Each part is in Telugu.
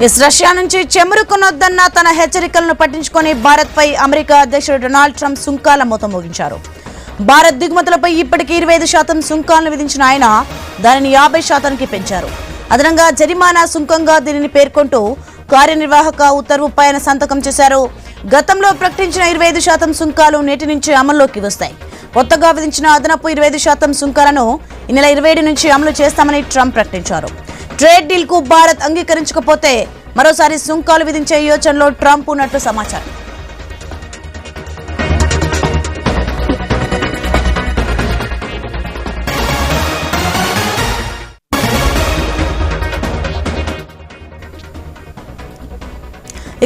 రష్యా నుంచి చెమురు కొనొద్దన్న తన హెచ్చరికలను పట్టించుకొని భారత్పై అమెరికా అధ్యక్షుడు డొనాల్డ్ ట్రంప్ సుంకాల మూత మోగించారు. భారత్ దిగుమతులపై ఇప్పటికీ 25% సుంకాలను విధించిన ఆయన దానిని 50%కి పెంచారు. అదనంగా జరిమానా సుంకంగా దీనిని పేర్కొంటూ కార్యనిర్వాహక ఉత్తర్వుపై ఆయన సంతకం చేశారు. గతంలో ప్రకటించిన 25% సుంకాలు నేటి నుంచి అమల్లోకి వస్తాయి. కొత్తగా విధించిన అదనపు 25% సుంకాలను ఈ నెల 27 నుంచి అమలు చేస్తామని ట్రంప్ ప్రకటించారు. ట్రేడ్ డీల్ కు భారత్ అంగీకరించకపోతే మరోసారి సుంకాలు విధించే యోచనలో ట్రంప్ ఉన్నట్లు సమాచారం.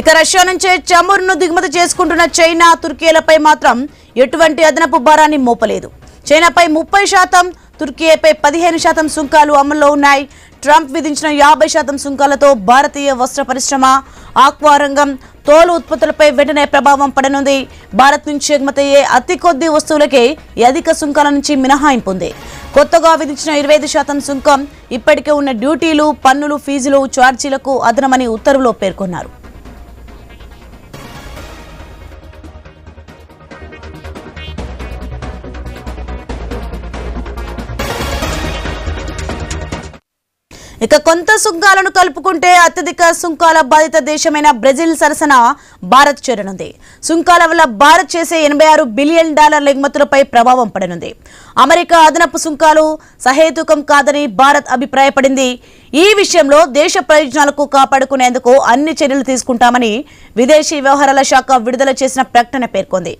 ఇక రష్యా నుంచే చమురును దిగుమతి చేసుకుంటున్న చైనా, తుర్కీలపై మాత్రం ఎటువంటి అదనపు భారాన్ని మోపలేదు. చైనాపై 30%, తుర్కీపై 15% సుంకాలు అమల్లో ఉన్నాయి. ట్రంప్ విధించిన 50% సుంకాలతో భారతీయ వస్త్ర పరిశ్రమ, ఆక్వా రంగం, తోలు ఉత్పత్తులపై వెంటనే ప్రభావం పడనుంది. భారత్ నుంచి ఎగుమతయ్యే అతి కొద్ది వస్తువులకే ఈ అధిక సుంకాల నుంచి మినహాయింపు ఉంది. కొత్తగా విధించిన 25% సుంకం ఇప్పటికే ఉన్న డ్యూటీలు, పన్నులు, ఫీజులు, ఛార్జీలకు అదనమని ఉత్తర్వులో పేర్కొన్నారు. ఇక కొంత సుంకాలను కలుపుకుంటే అత్యధిక సుంకాల బాధిత దేశమైన బ్రెజిల్ సరసన భారత్ చేరనుంది. సుంకాల వల్ల భారత్ చేసే $86 బిలియన్ ఎగుమతులపై ప్రభావం పడనుంది. అమెరికా అదనపు సుంకాలు సహేతుకం కాదని భారత్ అభిప్రాయపడింది. ఈ విషయంలో దేశ ప్రయోజనాలకు కాపాడుకునేందుకు అన్ని చర్యలు తీసుకుంటామని విదేశీ వ్యవహారాల శాఖ విడుదల చేసిన ప్రకటన పేర్కొంది.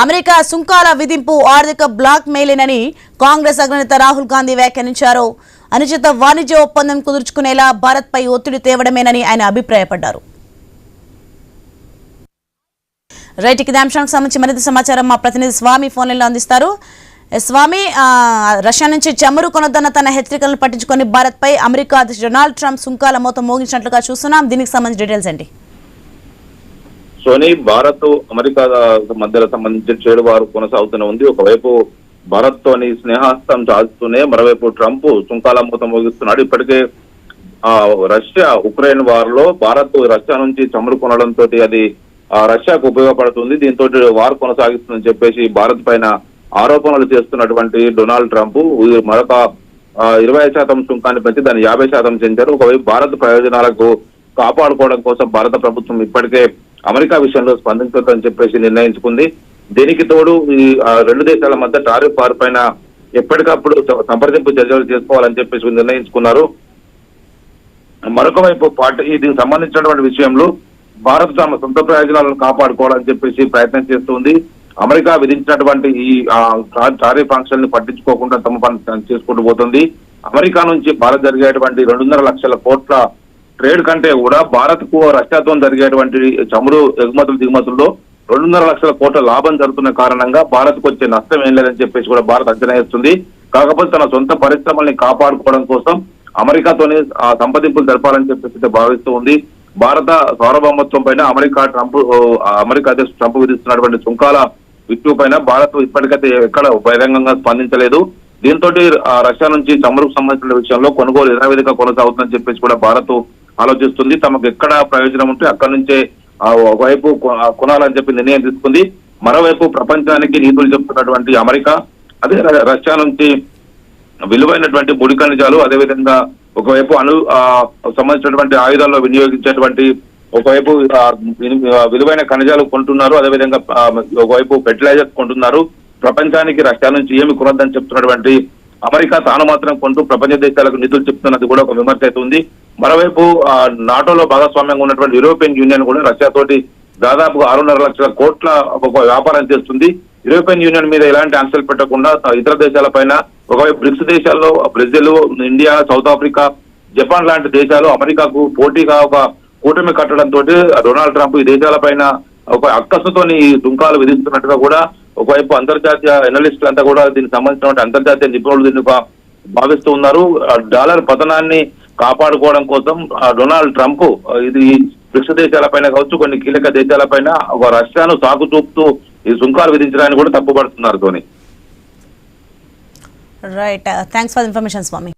అమెరికా సుంకాల విధింపు ఆర్థిక బ్లాక్ మెయిలేనని కాంగ్రెస్ అగ్రనేత రాహుల్ గాంధీ వ్యాఖ్యానించారు. అనుచిత వాణిజ్య ఒప్పందం కుదుర్చుకునేలా భారత్పై ఒత్తిడి తేవడమేనని ఆయన అభిప్రాయపడ్డారు. రైట్, ఇదే అంశానికి సంబంధించి మరింత సమాచారం మా ప్రతినిధి స్వామి ఫోన్ లైన్లో అందిస్తారు. స్వామి, రష్యా నుంచి చమురు కొనొద్దన్న తన హెచ్చరికలను పట్టించుకొని భారత్పై అమెరికా అధ్యక్షుడు డొనాల్డ్ ట్రంప్ సుంకాల మూత మోగించినట్లుగా చూస్తున్నాం. దీనికి సంబంధించి డీటెయిల్స్ ఏంటి? సోనీ, భారత్ అమెరికా మధ్యలో సంబంధించిన ట్రేడ్ వారు కొనసాగుతూనే ఉంది. ఒకవైపు భారత్ తోని స్నేహస్తం చాలుతూనే మరోవైపు ట్రంప్ సుంకాల మూత మోగిస్తున్నాడు. ఇప్పటికే రష్యా ఉక్రెయిన్ వార్ లో భారత్ రష్యా నుంచి చమురు కొనడంతో అది రష్యాకు ఉపయోగపడుతుంది. దీంతో వార్ కొనసాగిస్తుందని చెప్పేసి భారత్ పైన ఆరోపణలు చేస్తున్నటువంటి డొనాల్డ్ ట్రంప్ మరొక 20% సుంకాన్ని పెంచి దాన్ని 50% పెంచారు. ఒకవైపు భారత్ ప్రయోజనాలకు కాపాడుకోవడం కోసం భారత ప్రభుత్వం ఇప్పటికే అమెరికా విషయంలో స్పందించొద్దని చెప్పేసి నిర్ణయించుకుంది. దీనికి తోడు ఈ రెండు దేశాల మధ్య టారిఫ్ వార్ పైన ఎప్పటికప్పుడు సంప్రదింపు చర్యలు చేసుకోవాలని చెప్పేసి నిర్ణయించుకున్నారు. మరొక వైపు దీనికి సంబంధించినటువంటి విషయంలో భారత్ తమ సొంత ప్రయోజనాలను కాపాడుకోవాలని చెప్పేసి ప్రయత్నం చేస్తుంది. అమెరికా విధించినటువంటి ఈ టారిఫ్ ఆంక్షల్ని పట్టించుకోకుండా తమ పని చేసుకుంటూ పోతుంది. అమెరికా నుంచి భారత్ జరిగేటువంటి 2.5 లక్షల కోట్ల ట్రేడ్ కంటే కూడా భారత్ కు రష్యాతో జరిగేటువంటి చమురు ఎగుమతులు దిగుమతుల్లో 2.5 లక్షల కోట్ల లాభం జరుగుతున్న కారణంగా భారత్ కు వచ్చే నష్టం ఏం లేదని చెప్పేసి కూడా భారత్ అంచనా వేస్తుంది. కాకపోతే తన సొంత పరిశ్రమల్ని కాపాడుకోవడం కోసం అమెరికాతోనే సంప్రదింపులు జరపాలని చెప్పేసి భావిస్తూ ఉంది. భారత సార్వభౌమత్వం పైన అమెరికా అధ్యక్షుడు ట్రంప్ విధిస్తున్నటువంటి సుంకాల విషయం పైన భారత్ ఇప్పటికైతే ఎక్కడ బహిరంగంగా స్పందించలేదు. దీంతో రష్యా నుంచి చమురుకు సంబంధించిన విషయంలో కొనుగోలు యథావిధిగా కొనసాగుతుందని చెప్పేసి కూడా భారత్ ఆలోచిస్తుంది. తమకు ఎక్కడ ప్రయోజనం ఉంటే అక్కడి నుంచే ఒకవైపు కొనాలని చెప్పి నిర్ణయం తీసుకుంది. మరోవైపు ప్రపంచానికి నీతులు చెప్తున్నటువంటి అమెరికా అదే రష్యా నుంచి విలువైనటువంటి ముడి ఖనిజాలు, అదేవిధంగా ఒకవైపు సంబంధించినటువంటి ఆయుధాల్లో వినియోగించేటువంటి ఒకవైపు విలువైన ఖనిజాలు కొంటున్నారు. అదేవిధంగా ఒకవైపు ఫెర్టిలైజర్స్ కొంటున్నారు. ప్రపంచానికి రష్యా నుంచి ఏమి కొనొద్దని చెప్తున్నటువంటి అమెరికా తాను మాత్రం కొంటూ ప్రపంచ దేశాలకు నిధులు చెప్తున్నది కూడా ఒక విమర్శ అవుతుంది. మరోవైపు నాటోలో భాగస్వామ్యంగా ఉన్నటువంటి యూరోపియన్ యూనియన్ కూడా రష్యా తోటి దాదాపు 6.5 లక్షల కోట్ల వ్యాపారం చేస్తుంది. యూరోపియన్ యూనియన్ మీద ఎలాంటి ఆంక్షలు పెట్టకుండా ఇతర దేశాల పైన ఒకవైపు బ్రిక్స్ దేశాల్లో Brazil, India, south Africa, Japan లాంటి దేశాలు అమెరికాకు పోటీగా ఒక కూటమి కట్టడంతో డొనాల్డ్ ట్రంప్ ఈ దేశాల పైన ఒక అక్కసుతోని సుంకాలు విధిస్తున్నట్టుగా కూడా ఒకవైపు అంతర్జాతీయ ఎనలిస్టులు అంతా కూడా దీనికి సంబంధించిన అంతర్జాతీయ నిపుణులు దీన్ని భావిస్తూ ఉన్నారు. డాలర్ పతనాన్ని కాపాడుకోవడం కోసం డొనాల్డ్ ట్రంప్ ఇది బ్రిక్స్ దేశాలపైన కావచ్చు, కొన్ని కీలక దేశాలపైన ఒక రష్యాను సాగు చూపుతూ ఈ సుంకాలు విధించడానికి కూడా తప్పుపడుతున్నారు. Dhoni. Right, thanks for information Swamy.